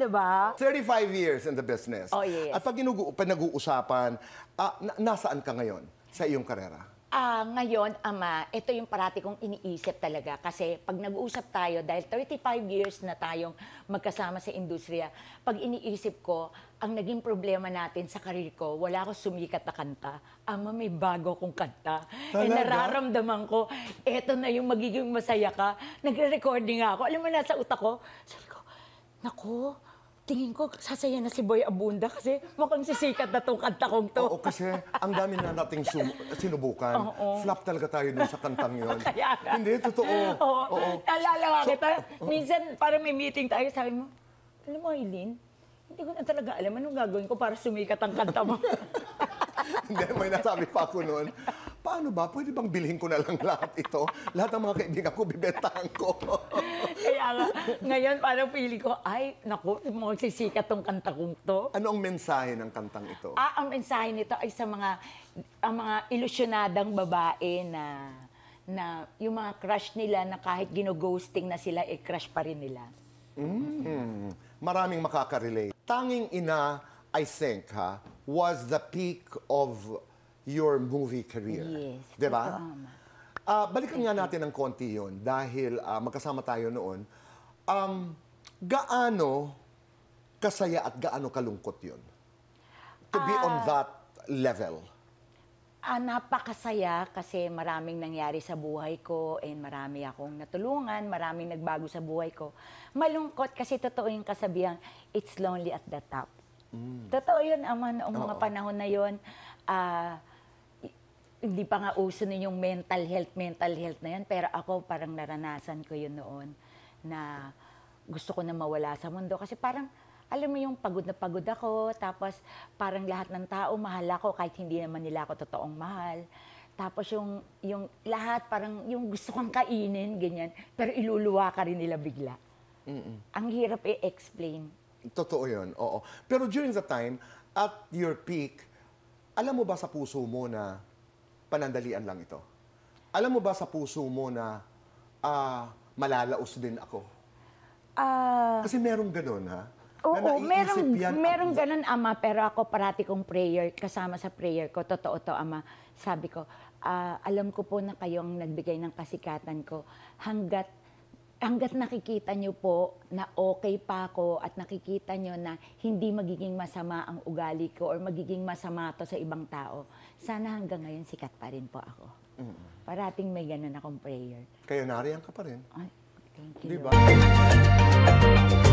di ba? 35 years in the business. Oh, yes. At pag nag-uusapan, nasaan ka ngayon sa iyong karera? Ngayon, Ama, ito yung parati kong iniisip talaga. Kasi pag nag-uusap tayo, dahil 35 years na tayong magkasama sa industriya, pag iniisip ko, ang naging problema natin sa karir ko, wala ako sumikat na kanta. Ama, may bago akong kanta. Talaga? Nararamdaman ko, eto na yung magiging masaya ka. Nagre-recording ako. Alam mo, nasa utak ko, sabi ko, naku, tingin ko, sasaya na si Boy Abunda kasi mukhang sisikat na tong kanta kong to. Oo, kasi ang dami na nating sinubukan. Oo. Flop talaga tayo dun sa kantang yun. Kaya nga. Hindi, totoo. Oo. Naalala kita, minsan parang may meeting tayo, sabi mo, alam mo, Eileen, hindi ko na talaga alam anong gagawin ko para sumikat ang kanta mo. Hindi, may nasabi pa ako noon. Paano ba? Pwede bang bilhin ko na lang lahat ito? Lahat ng mga kaibigan ko, bibentahan ko. Kaya nga, ngayon parang feeling ko, ay, naku, magsisikat tong kanta kong to. Ano ang mensahe ng kantang ito? Ang mensahe nito ay sa mga ilusyonadang babae na yung mga crush nila na kahit gino-ghosting na sila, crush pa rin nila. Maraming makaka-relate. Tanging Ina, I think, was the peak of your movie career. Yes. Diba? Totoo, Ama. Balikan nga natin ng konti yun dahil magkasama tayo noon. Gaano kasaya at gaano kalungkot yun? To be on that level. Napakasaya kasi maraming nangyari sa buhay ko and marami akong natulungan, maraming nagbago sa buhay ko. Malungkot kasi totoo yung kasabihan, it's lonely at the top. Totoo yun, Ama, noong mga panahon na yun. Hindi pa nga uso na yung mental health na yan, pero ako parang naranasan ko yun noon na gusto ko na mawala sa mundo. Kasi parang, alam mo yung pagod na pagod ako, tapos parang lahat ng tao mahal ako kahit hindi naman nila ako totoong mahal. Tapos yung lahat parang yung gusto kang kainin, ganyan, pero iluluwa ka rin nila bigla. Ang hirap i-explain. Totoo yun, oo. Pero during the time, at your peak, alam mo ba sa puso mo na panandalian lang ito? Alam mo ba sa puso mo na malalaos din ako? Kasi merong ganun, ha? Oo, merong ganun, Ama, pero ako parati kong prayer, kasama sa prayer ko, totoo to, Ama. Sabi ko, alam ko po na kayo ang nagbigay ng kasikatan ko hanggat nakikita nyo po na okay pa ako at nakikita nyo na hindi magiging masama ang ugali ko or magiging masama to sa ibang tao, sana hanggang ngayon sikat pa rin po ako. Parating may ganun akong prayer. Kaya nariyan ka pa rin. Ay, thank you, Diba? Lord.